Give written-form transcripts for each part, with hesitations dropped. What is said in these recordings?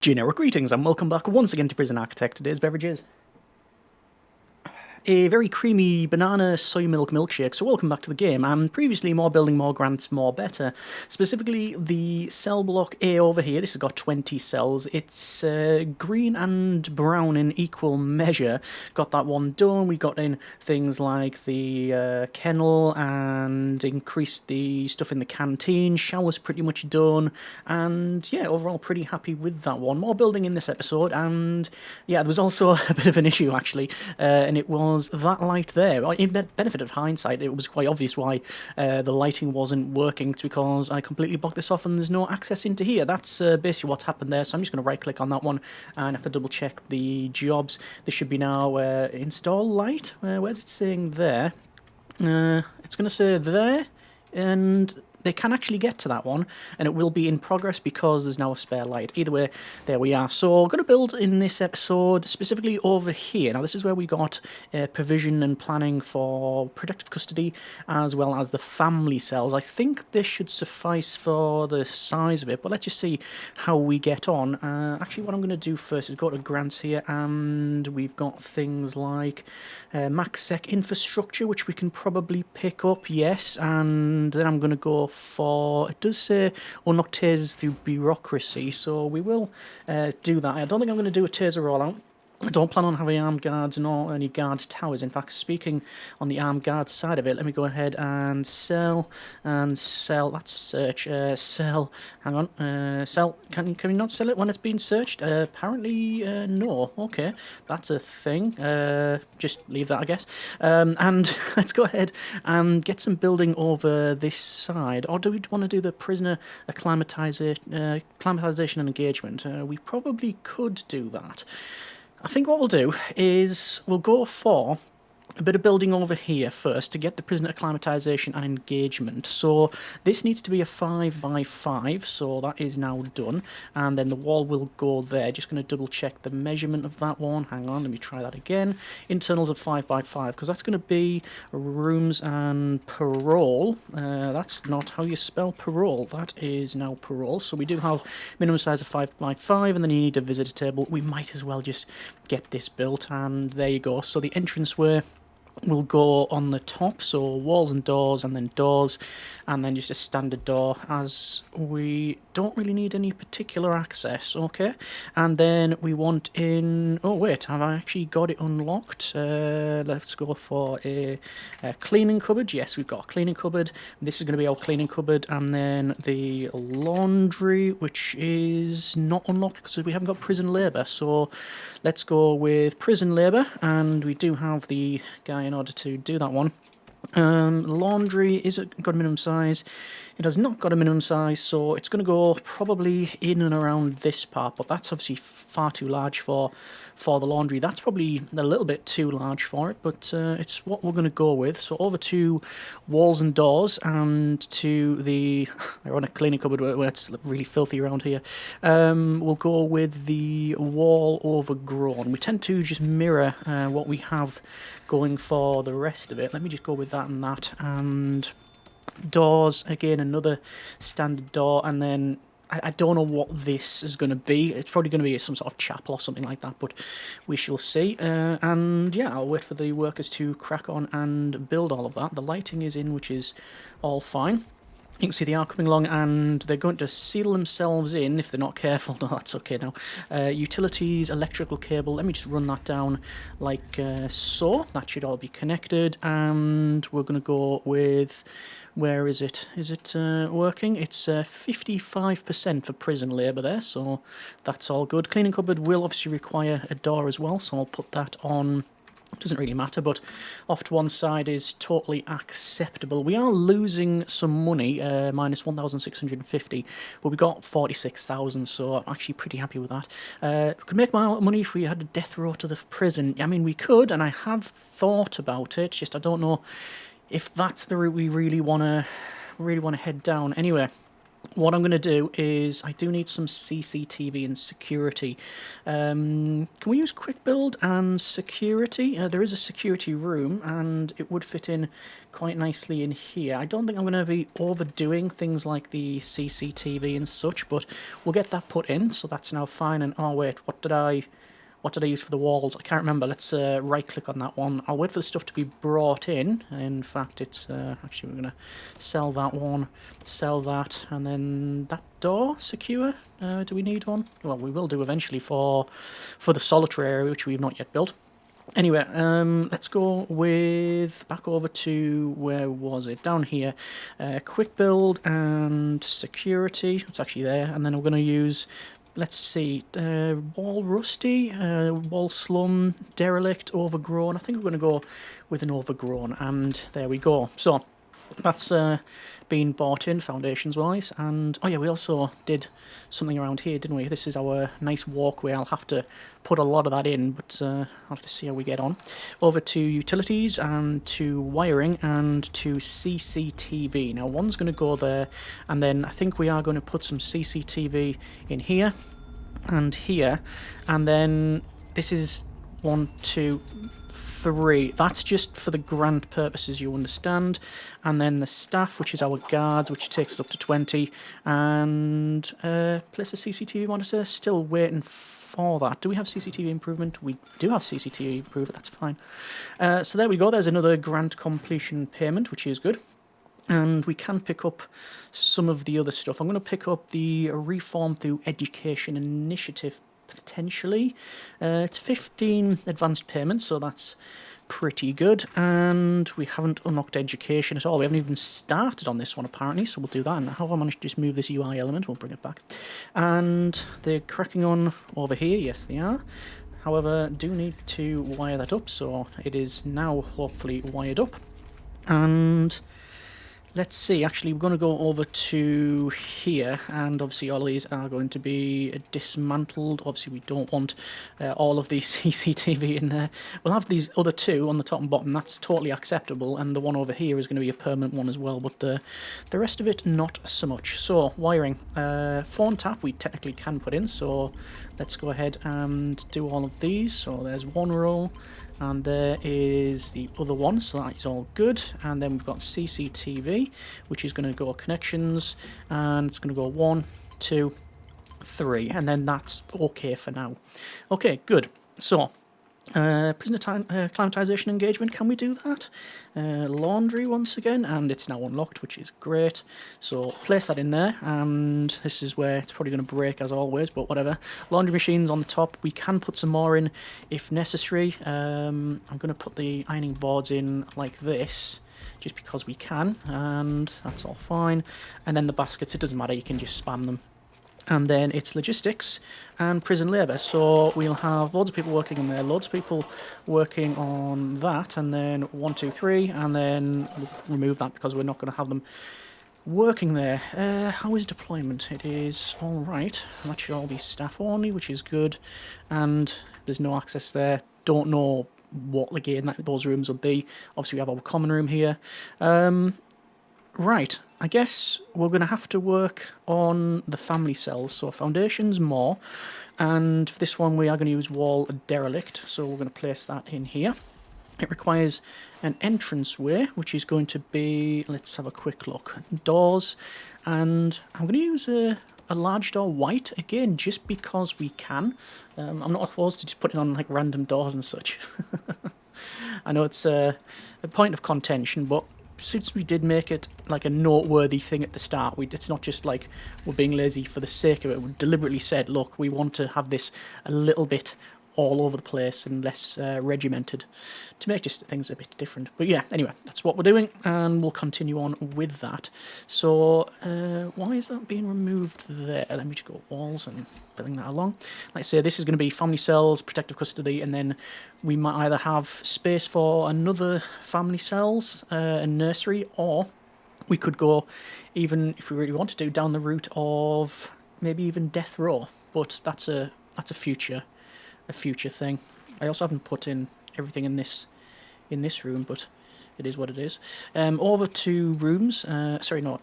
Generic greetings and welcome back once again to Prison Architect. Today's beverage is a very creamy banana soy milk milkshake. So welcome back to the game. And previously, more building, more grants, more better. Specifically, the cell block A over here. This has got 20 cells. It's green and brown in equal measure. Got that one done. We got in things like the kennel and increased the stuff in the canteen. Shower's pretty much done. And yeah, overall pretty happy with that one. More building in this episode. And yeah, there was also a bit of an issue actually. And it was that light there. In benefit of hindsight, it was quite obvious why the lighting wasn't working. It's because I completely blocked this off and there's no access into here. That's basically what's happened there. So I'm just going to right click on that one and have to double check the jobs. This should be now install light. Where's it saying there? It's going to say there, and they can actually get to that one, and it will be in progress because there's now a spare light. Either way, there we are. So I'm going to build in this episode specifically over here. Now, this is where we got provision and planning for protective custody as well as the family cells. I think this should suffice for the size of it, but let's just see how we get on. Actually, what I'm going to do first is go to grants here, and we've got things like MaxSec infrastructure, which we can probably pick up, yes, and then I'm going to go for, it does say unlock tasers through bureaucracy, so we will do that. I don't think I'm going to do a taser rollout. I don't plan on having armed guards nor any guard towers. In fact, speaking on the armed guard side of it, let me go ahead and sell, that's search, sell, hang on, sell, can we not sell it when it's being searched? Apparently, no, okay, that's a thing, just leave that, I guess, and let's go ahead and get some building over this side, or do we want to do the prisoner acclimatization and engagement? We probably could do that. I think what we'll do is we'll go for a bit of building over here first to get the prisoner acclimatization and engagement. So this needs to be a 5x5, so that is now done. And then the wall will go there. Just going to double check the measurement of that one. Hang on, let me try that again. Internals of 5x5, because that's going to be rooms and parole. That's not how you spell parole. That is now parole. So we do have minimum size of 5x5, and then you need a visitor table. We might as well just get this built, and there you go. So the entranceway will go on the top, so walls and doors, and then just a standard door, as we don't really need any particular access, okay? And then we want in, oh wait, have I actually got it unlocked? Let's go for a cleaning cupboard. Yes, we've got a cleaning cupboard. This is going to be our cleaning cupboard, and then the laundry, which is not unlocked because we haven't got prison labour, so let's go with prison labour, and we do have the guy in order to do that one. Laundry, is it got a minimum size? It has not got a minimum size, so it's going to go probably in and around this part, but that's obviously far too large for the laundry. That's probably a little bit too large for it, but it's what we're going to go with. So over to walls and doors, and to the ironic cleaning cupboard where it's really filthy around here. We'll go with the wall overgrown. We tend to just mirror what we have going for the rest of it. Let me just go with that and that, and doors, again, another standard door, and then I don't know what this is going to be. It's probably going to be some sort of chapel or something like that, but we shall see. And yeah, I'll wait for the workers to crack on and build all of that. The lighting is in, which is all fine. You can see they are coming along, and they're going to seal themselves in if they're not careful. No, that's okay now. Utilities, electrical cable. Let me just run that down like so. That should all be connected, and we're going to go with... Where is it? Is it working? It's 55% for prison labour there, so that's all good. Cleaning cupboard will obviously require a door as well, so I'll put that on. Doesn't really matter, but off to one side is totally acceptable. We are losing some money, minus 1,650, but we got 46,000, so I'm actually pretty happy with that. We could make more money if we had a death row to the prison. I mean, we could, and I have thought about it, just I don't know if that's the route we really want to head down. Anyway, what I'm going to do is I do need some CCTV and security. Can we use quick build and security? There is a security room and it would fit in quite nicely in here. I don't think I'm going to be overdoing things like the CCTV and such, but we'll get that put in, so that's now fine. And oh wait, what did I use for the walls? I can't remember. Let's right click on that one. I'll wait for the stuff to be brought in. In fact, it's actually, we're going to sell that one, sell that, and then that door, secure. Do we need one? Well, we will do eventually for the solitary area, which we've not yet built. Anyway, let's go with back over to, where was it? Down here. Quick build and security. It's actually there. And then we're going to use, let's see, wall rusty, wall slum, derelict, overgrown. I think we're going to go with an overgrown, and there we go. So that's been bought in foundations wise. And oh yeah, we also did something around here, didn't we? This is our nice walkway. I'll have to put a lot of that in, but I'll have to see how we get on. Over to utilities and to wiring and to CCTV. Now one's going to go there, and then I think we are going to put some CCTV in here and here, and then this is 1, 2, 3. That's just for the grant purposes, you understand. And then the staff, which is our guards, which takes us up to 20, and place a CCTV monitor. Still waiting for that. Do we have CCTV improvement? We do have CCTV improvement. That's fine. So there we go. There's another grant completion payment, which is good. And we can pick up some of the other stuff. I'm going to pick up the Reform Through Education Initiative, potentially. It's 15 advanced payments, so that's pretty good. And we haven't unlocked education at all. We haven't even started on this one, apparently, so we'll do that. And how have I managed to just move this UI element? We'll bring it back. And they're cracking on over here. Yes, they are. However, do need to wire that up, so it is now hopefully wired up. And let's see, actually we're going to go over to here, and obviously all of these are going to be dismantled. Obviously we don't want all of the CCTV in there. We'll have these other two on the top and bottom, that's totally acceptable, and the one over here is going to be a permanent one as well, but the rest of it not so much. So, wiring. Phone tap we technically can put in, so let's go ahead and do all of these. So there's one row, and there is the other one, so that is all good. And then we've got CCTV, which is going to go connections, and it's going to go 1, 2, 3, and then that's okay for now. Okay, good. So, prisoner climatization engagement, can we do that? Laundry once again, and it's now unlocked, which is great. So place that in there, and this is where it's probably going to break as always, but whatever. Laundry machines on the top. We can put some more in if necessary. I'm going to put the ironing boards in like this, just because we can, and that's all fine. And then the baskets, it doesn't matter, you can just spam them. And then it's logistics and prison labour. So we'll have loads of people working in there, loads of people working on that, and then 1, 2, 3, and then we'll remove that because we're not going to have them working there. How is deployment? It is alright. That should all be staff only, which is good. And there's no access there. Don't know what again those rooms will be. Obviously we have our common room here. Right, I guess we're going to have to work on the family cells. So foundations more, and for this one we are going to use wall derelict, so we're going to place that in here. It requires an entranceway, which is going to be, let's have a quick look, doors, and I'm going to use a large door white, again, just because we can. I'm not opposed to just putting on like random doors and such. I know it's a point of contention, but since we did make it like a noteworthy thing at the start, it's not just like we're being lazy for the sake of it. We deliberately said, look, we want to have this a little bit all over the place and less regimented to make just things a bit different. But yeah, anyway, that's what we're doing, and we'll continue on with that. So why is that being removed there? Let me just go walls and building that along. Like I say, this is going to be family cells, protective custody, and then we might either have space for another family cells, a nursery, or we could go, even if we really want to do, down the route of maybe even death row. But that's a future thing. I also haven't put in everything in this room, but it is what it is. Over to rooms, sorry, no,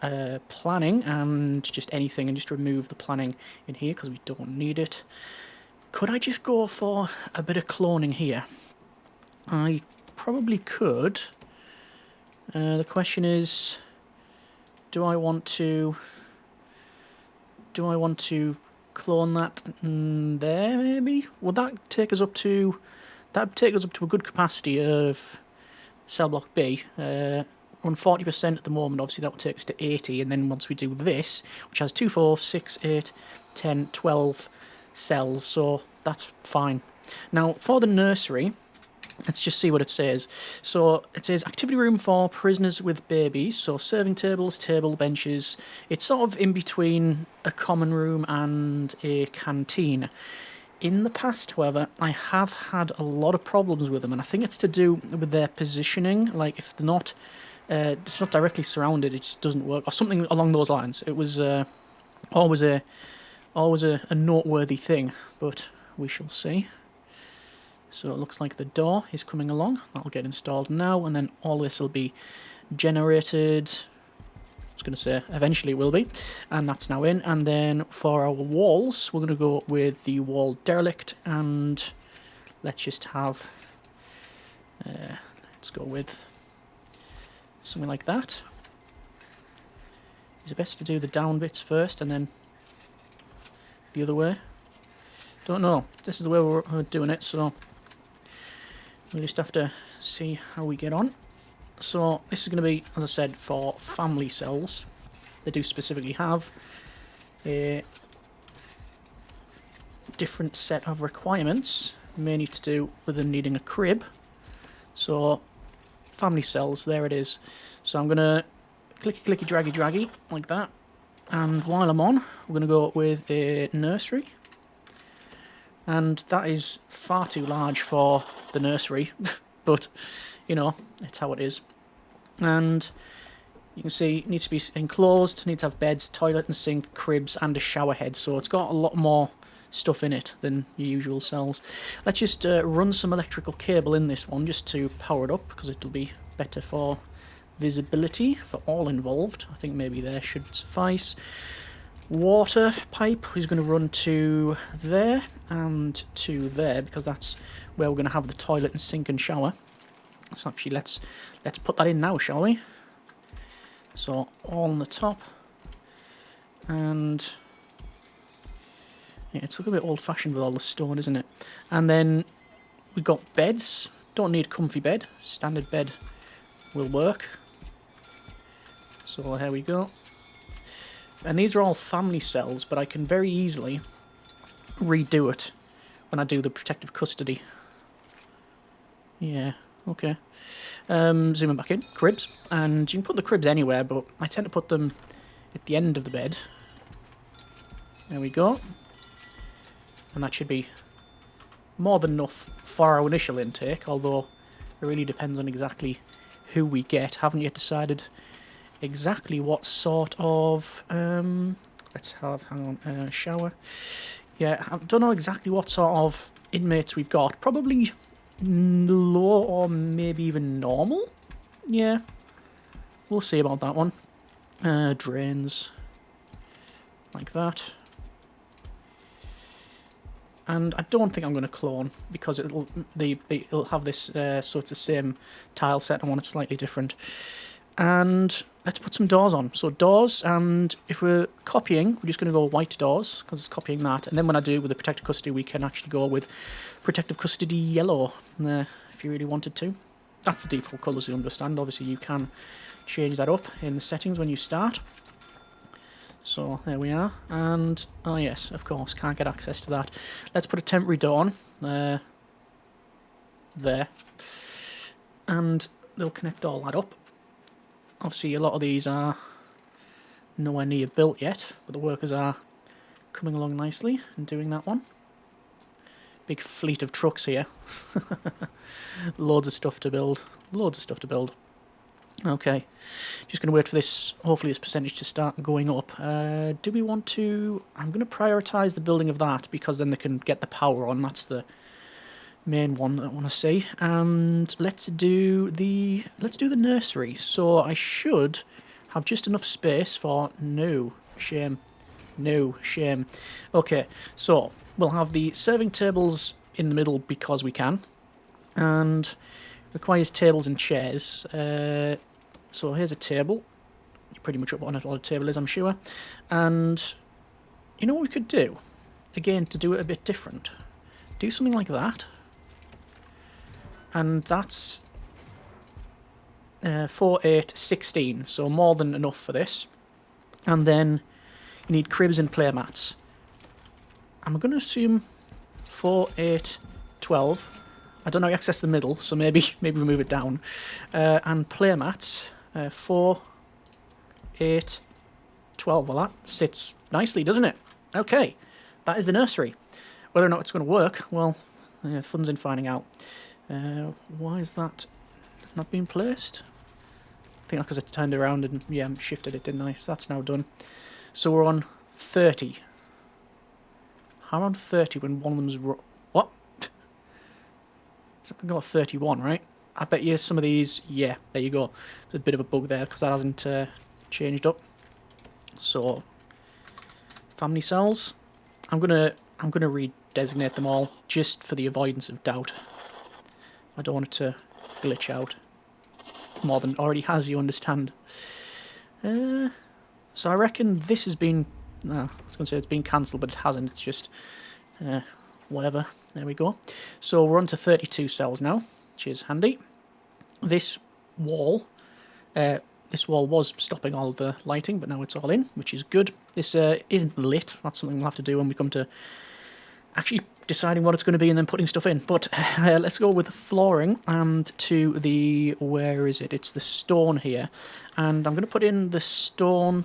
planning and just anything, and just remove the planning in here because we don't need it. Could I just go for a bit of cloning here? I probably could. The question is, do I want to clone that there maybe? Would that take us up to a good capacity of cell block B? We're on 40% at the moment, obviously that would take us to 80, and then once we do this, which has 2, 4, 6, 8, 10, 12 cells, so that's fine. Now for the nursery, let's just see what it says. So it says activity room for prisoners with babies, so serving tables, benches. It's sort of in between a common room and a canteen. In the past, however, I have had a lot of problems with them, and I think it's to do with their positioning. Like if they're not, it's not directly surrounded, it just doesn't work, or something along those lines. It was always a noteworthy thing, but we shall see. So it looks like the door is coming along. That'll get installed now, and then all this will be generated. I was going to say eventually it will be, and that's now in. And then for our walls, we're going to go with the wall derelict, and let's just have, let's go with something like that. Is it best to do the down bits first and then the other way? Don't know. This is the way we're doing it, so we'll just have to see how we get on. So this is going to be, as I said, for family cells. They do specifically have a different set of requirements, mainly to do with them needing a crib. So family cells, there it is. So I'm going to clicky draggy like that. And while I'm on, we're going to go with a nursery. And that is far too large for the nursery, but, you know, it's how it is. And you can see it needs to be enclosed, needs to have beds, toilet and sink, cribs, and a shower head. So it's got a lot more stuff in it than your usual cells. Let's just run some electrical cable in this one just to power it up, because it'll be better for visibility for all involved. I think maybe there should suffice. Water pipe is going to run to there and to there, because that's where we're going to have the toilet and sink and shower. So actually let's put that in now, shall we? So all on the top, and yeah, it's a little bit old-fashioned with all the stone, isn't it? And then we've got beds. Don't need comfy bed, standard bed will work. So here we go. And these are all family cells, but I can very easily redo it when I do the protective custody. Yeah, okay. Zooming back in, cribs. And you can put the cribs anywhere, but I tend to put them at the end of the bed. There we go. And that should be more than enough for our initial intake, although it really depends on exactly who we get. Haven't yet decided exactly what sort of let's have, hang on, shower. Yeah, I don't know exactly what sort of inmates we've got. Probably low or maybe even normal. Yeah, we'll see about that one. Drains like that. And I don't think I'm going to clone, because it'll have this so it's the same tile set. I want it slightly different. And let's put some doors on. So doors, and if we're copying, we're just going to go white doors, because it's copying that. And then when I do with the protective custody, we can actually go with protective custody yellow, if you really wanted to. That's the default colours, you understand. Obviously you can change that up in the settings when you start. So there we are. And, oh yes, of course, can't get access to that. Let's put a temporary door on. There. And they'll connect all that up. Obviously, a lot of these are nowhere near built yet, but the workers are coming along nicely and doing that one. Big fleet of trucks here. Loads of stuff to build. Loads of stuff to build. Okay. Just going to wait for this, hopefully this percentage to start going up. Do we want to... I'm going to prioritise the building of that, because then they can get the power on. That's the main one that I want to see. And let's do the nursery. So I should have just enough space for no shame. No shame. Okay, so we'll have the serving tables in the middle because we can, and requires tables and chairs. So here's a table. You're pretty much up on what a table is, I'm sure. And you know what we could do? Again, to do it a bit different. Do something like that. And that's 4, 8, 16. So more than enough for this. And then you need cribs and play mats. I'm going to assume 4, 8, 12. I don't know how to access the middle, so maybe we move it down. And play mats, 4, 8, 12. Well, that sits nicely, doesn't it? Okay, that is the nursery. Whether or not it's going to work, well, fun's in finding out. Why is that not being placed? I think that's because I turned around and, yeah, shifted it, didn't I? So that's now done. So we're on 30. How on 30 when one of them's... What? So I can go at 31, right? I bet you some of these... Yeah, there you go. There's a bit of a bug there because that hasn't changed up. So, family cells. I'm gonna redesignate them all just for the avoidance of doubt. I don't want it to glitch out more than it already has, you understand. So I reckon this has been... No, I was going to say it's been cancelled, but it hasn't. It's just... whatever. There we go. So we're on to 32 cells now, which is handy. This wall was stopping all of the lighting, but now it's all in, which is good. This isn't lit. That's something we'll have to do when we come to actually deciding what it's going to be and then putting stuff in. But let's go with flooring and to the... Where is it? It's the stone here. And I'm going to put in the stone...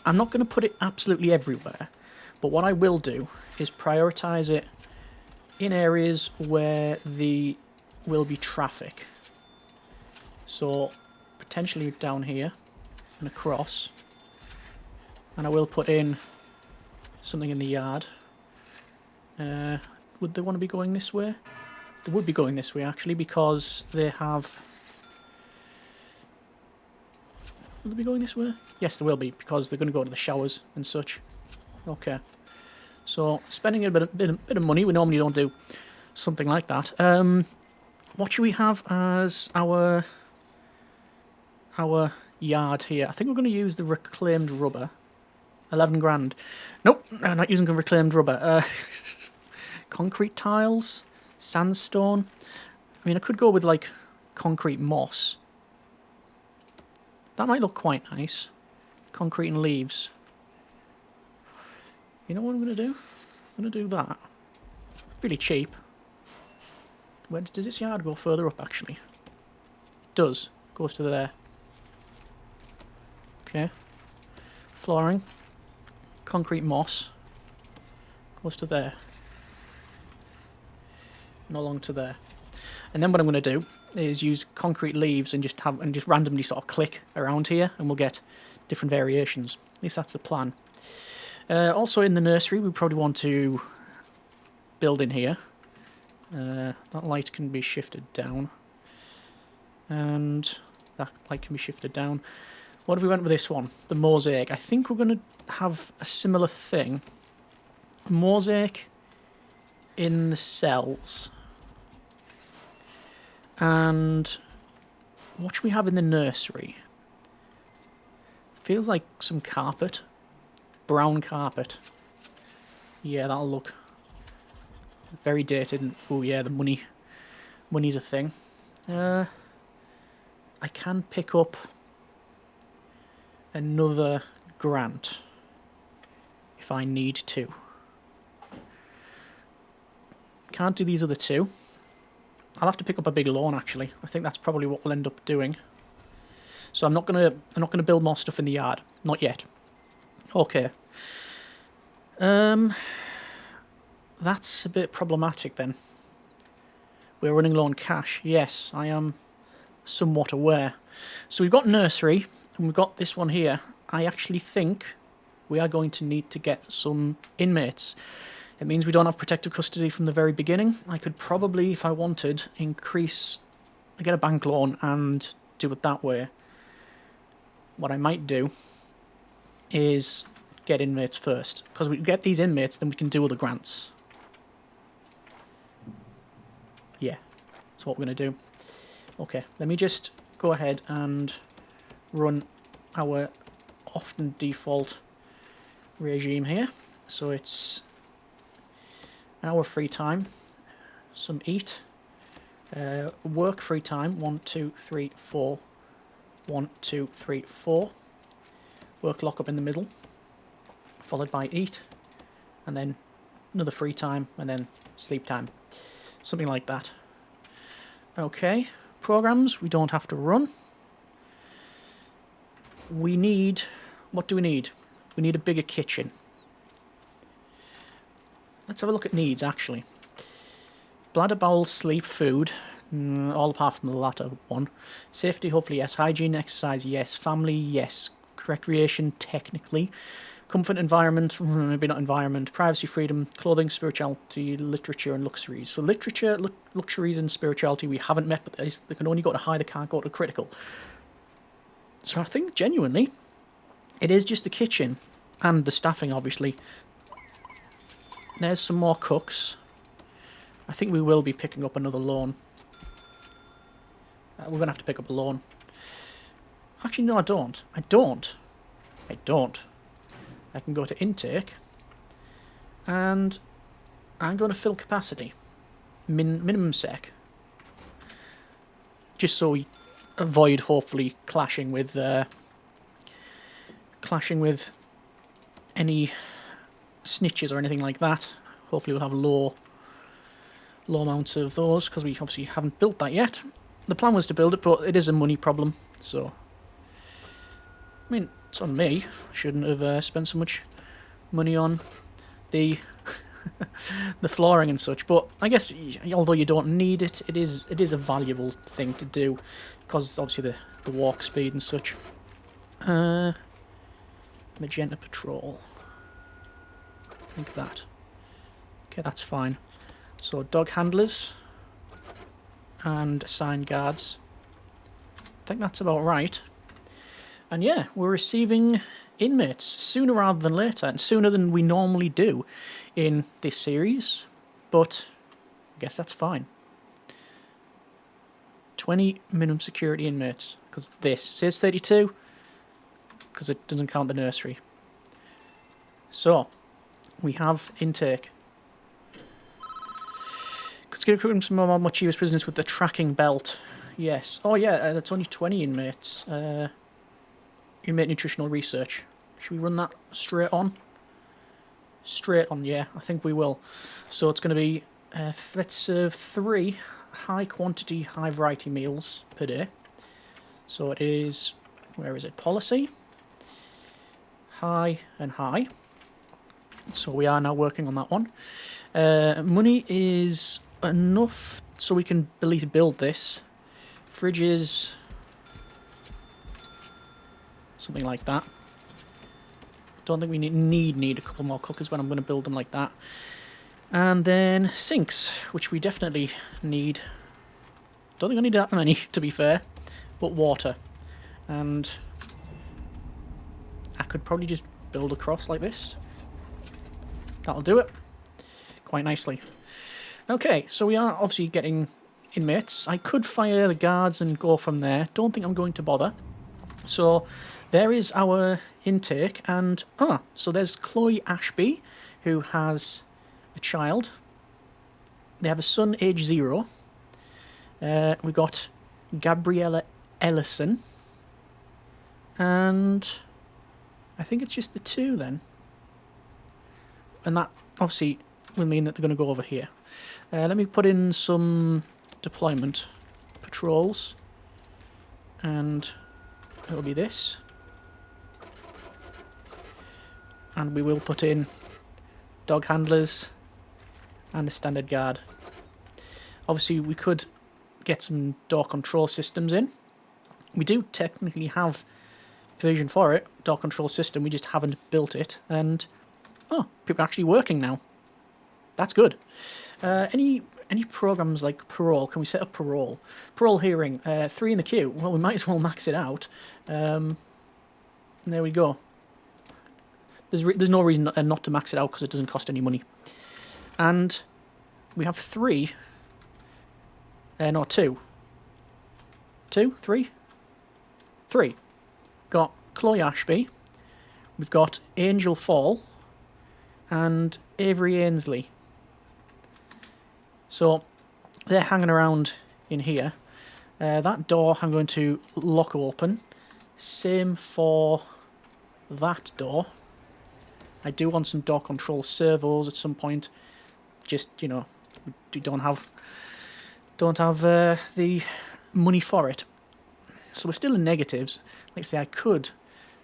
I'm not going to put it absolutely everywhere, but what I will do is prioritise it in areas where there will be traffic. So potentially down here and across. And I will put in something in the yard. Would they want to be going this way? They would be going this way actually because they have... Will they be going this way? Yes, they will be, because they're going to go to the showers and such. Okay. So, spending a bit of money. We normally don't do something like that. What should we have as our yard here? I think we're going to use the reclaimed rubber. 11 grand. Nope, I'm not using reclaimed rubber. Concrete tiles, sandstone. I mean, I could go with, like, concrete moss. That might look quite nice. Concrete and leaves. You know what I'm going to do? I'm going to do that. Really cheap. Where does this yard go further up, actually? It does. Goes to there. Okay. Flooring. Concrete moss. Goes to there. No longer to there. And then what I'm going to do is use concrete leaves and just randomly sort of click around here, and we'll get different variations. At least that's the plan. Also in the nursery, we probably want to build in here. That light can be shifted down, and that light can be shifted down. What if we went with this one, the mosaic? I think we're going to have a similar thing. Mosaic in the cells. And what should we have in the nursery? Feels like some carpet. Brown carpet. Yeah, that'll look very dated. Oh yeah, the money's a thing. I can pick up another grant if I need to. Can't do these other two. I'll have to pick up a big loan actually. I think that's probably what we'll end up doing. So I'm not gonna build more stuff in the yard. Not yet. Okay. That's a bit problematic then. We're running low on cash. Yes, I am somewhat aware. So we've got nursery and we've got this one here. I actually think we are going to need to get some inmates. It means we don't have protective custody from the very beginning. I could probably, if I wanted, get a bank loan and do it that way. What I might do is get inmates first, because we get these inmates, then we can do other grants. Yeah, that's what we're going to do. Okay, let me just go ahead and run our often default regime here. So it's an hour free time, some eat, work free time, 1, 2, 3, 4, 1, 2, 3, 4, work lock up in the middle, followed by eat, and then another free time, and then sleep time. Something like that. Okay, programs we don't have to run. We need, what do we need? We need a bigger kitchen. Let's have a look at needs, actually. Bladder, bowel, sleep, food, all apart from the latter one. Safety, hopefully yes. Hygiene, exercise, yes. Family, yes. Recreation, technically. Comfort, environment, maybe not environment. Privacy, freedom, clothing, spirituality, literature, and luxuries. So literature, luxuries, and spirituality we haven't met, but they can only go to high, they can't go to critical. So I think, genuinely, it is just the kitchen and the staffing, obviously. There's some more cooks. I think we will be picking up another loan. We're going to have to pick up a loan. Actually, no, I don't. I don't. I can go to intake. And I'm going to fill capacity. Minimum sec. Just so we avoid, hopefully, clashing with any snitches or anything like that. Hopefully we'll have low amounts of those, because we obviously haven't built that yet. The plan was to build it, but it is a money problem, so I mean, it's on me. I shouldn't have spent so much money on the the flooring and such, but I guess although you don't need it, it is a valuable thing to do, because obviously the walk speed and such. Magenta patrol. Like that. Okay, that's fine. So dog handlers and assigned guards. I think that's about right. And yeah, we're receiving inmates sooner rather than later, and sooner than we normally do in this series, but I guess that's fine. 20 minimum security inmates, because it's this. It says 32, because it doesn't count the nursery. So, we have intake. Let's get equipping some more Mochiva's prisoners with the tracking belt. Yes. Oh yeah, that's only 20 inmates. Inmate nutritional research. Should we run that straight on? Straight on, yeah, I think we will. So it's going to be, let's serve 3 high quantity, high variety meals per day. So it is, where is it? Policy. High and high. So we are now working on that one. Money is enough so we can at least build this. Fridges, something like that. Don't think we need a couple more cookers when I'm going to build them like that. And then sinks, which we definitely need. Don't think I need that many, to be fair, but water. And I could probably just build across like this. That'll do it quite nicely. Okay, so we are obviously getting inmates. I could fire the guards and go from there. Don't think I'm going to bother. So there is our intake, and so there's Chloe Ashby, who has a child. They have a son, age 0. We've got Gabriella Ellison, and I think it's just the 2 then. And that obviously will mean that they're going to go over here. Let me put in some deployment patrols, and it'll be this. And we will put in dog handlers and a standard guard. Obviously we could get some door control systems in. We do technically have provision for it, door control system, we just haven't built it. And people are actually working now. That's good. Any programs like parole? Can we set up parole? Parole hearing. 3 in the queue. Well, we might as well max it out. There we go. There's no reason not to max it out because it doesn't cost any money. And we have 3. No, 2. 2? 3? 3. Got Chloe Ashby. We've got Angel Fall. And Avery Ainsley. So they're hanging around in here. That door I'm going to lock open. Same for that door. I do want some door control servos at some point. Just, you know, we don't have the money for it. So we're still in negatives. Like I say, I could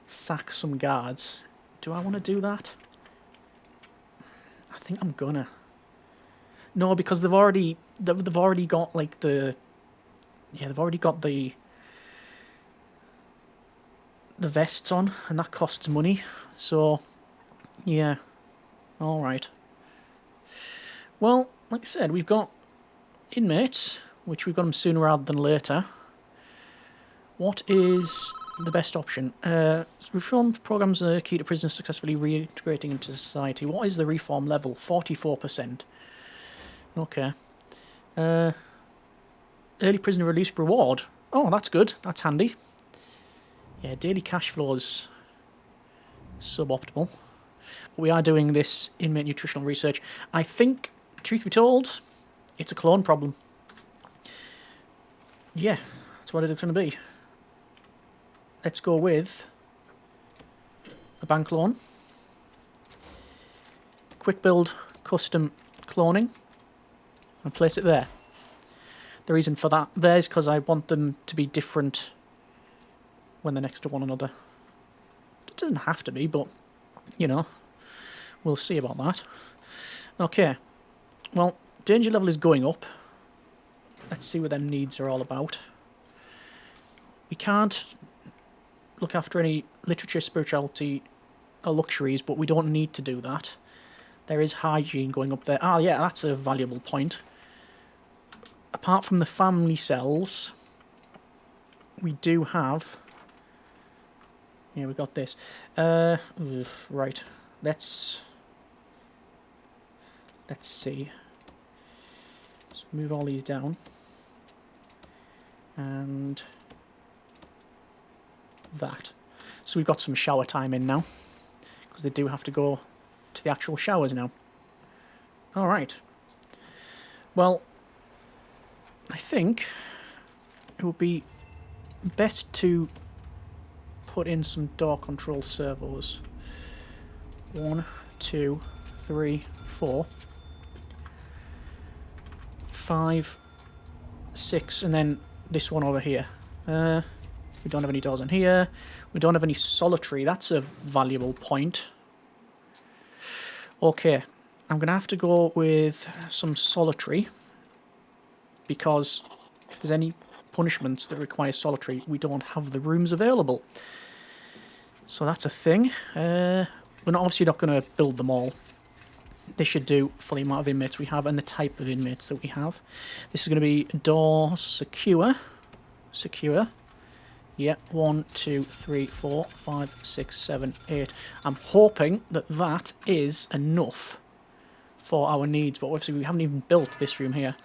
sack some guards. Do I want to do that? I think I'm gonna. No, because they've already got like the vests on, and that costs money. So yeah, all right. Well, like I said, we've got inmates, which we've got them sooner rather than later. What is the best option? Reform programs are key to prisoners successfully reintegrating into society. What is the reform level? 44%. Okay. Early prisoner release reward. Oh, that's good. That's handy. Yeah, daily cash flow is suboptimal. But we are doing this inmate nutritional research. I think, truth be told, it's a clone problem. Yeah, that's what it's going to be. Let's go with a bank loan. Quick build custom cloning. And place it there. The reason for that there is because I want them to be different when they're next to one another. It doesn't have to be, but, you know, we'll see about that. Okay. Well, danger level is going up. Let's see what them needs are all about. We can't look after any literature, spirituality, or luxuries, but we don't need to do that. There is hygiene going up there. Ah, yeah, that's a valuable point. Apart from the family cells, we do have... Yeah, we got this. Right. Let's see. Let's move all these down. And that. So we've got some shower time in now, because they do have to go to the actual showers now. Alright. Well, I think it would be best to put in some door control servos. 1, 2, 3, 4, 5, 6, and then this one over here. We don't have any doors in here. We don't have any solitary. That's a valuable point. Okay, I'm going to have to go with some solitary, because if there's any punishments that require solitary, we don't have the rooms available. So that's a thing. We're obviously not going to build them all. This should do for the amount of inmates we have and the type of inmates that we have. This is going to be door secure. Secure. Yeah, 1, 2, 3, 4, 5, 6, 7, 8. I'm hoping that that is enough for our needs, but obviously we haven't even built this room here.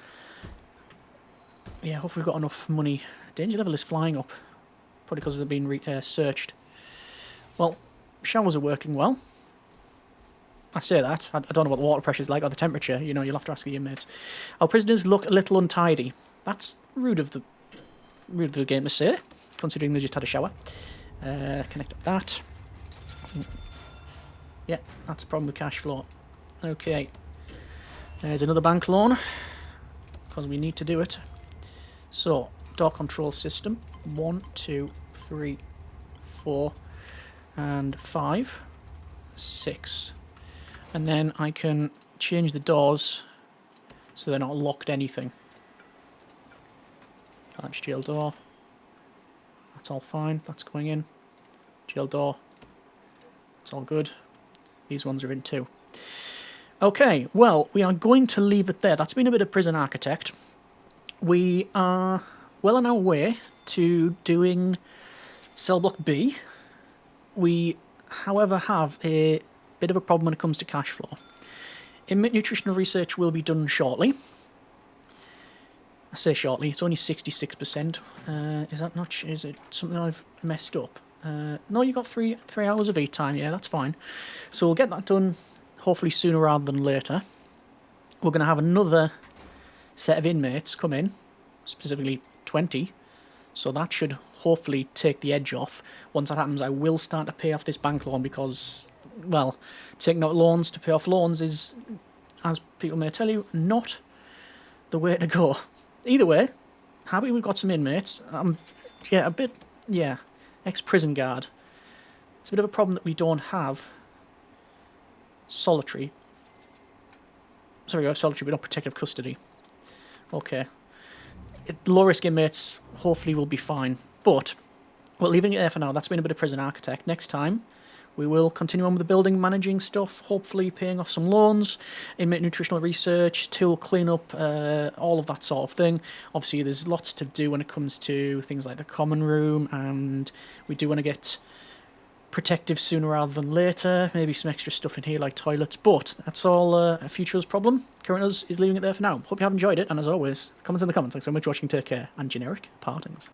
Yeah, hopefully we've got enough money. Danger level is flying up, probably because they've been searched. Well, showers are working well. I say that. I don't know what the water pressure is like or the temperature. You know, you'll have to ask the inmates. Our prisoners look a little untidy. That's rude of the game to say, considering they just had a shower. Connect up that. Yeah, that's a problem with cash flow. Okay. There's another bank loan, because we need to do it. So, door control system. 1, 2, 3, 4, and 5, 6. And then I can change the doors so they're not locked anything. That's jail door. That's all fine. That's going in. Jail door. It's all good. These ones are in too. Okay, well, we are going to leave it there. That's been a bit of Prison Architect. We are well on our way to doing Cell Block B. We, however, have a bit of a problem when it comes to cash flow. Inmate nutritional research will be done shortly. I say shortly, it's only 66%. Is that not... is it something I've messed up? No, you got three hours of eat time, yeah, that's fine. So we'll get that done, hopefully sooner rather than later. We're going to have another set of inmates come in, specifically 20. So that should hopefully take the edge off. Once that happens, I will start to pay off this bank loan because, well, taking out loans to pay off loans is, as people may tell you, not the way to go. Either way, happy we've got some inmates. Ex-prison guard. It's a bit of a problem that we don't have solitary. Sorry, we have solitary, but not protective custody. Okay. Low-risk inmates hopefully will be fine. But we're leaving it there for now. That's been a bit of Prison Architect. Next time, we will continue on with the building managing stuff, hopefully paying off some loans, inmate nutritional research, tool cleanup, all of that sort of thing. Obviously, there's lots to do when it comes to things like the common room, and we do want to get protective sooner rather than later. Maybe some extra stuff in here like toilets, but that's all a future us problem. Current us is leaving it there for now. Hope you have enjoyed it, and as always, comments in the comments. Thanks so much for watching, take care, and generic partings.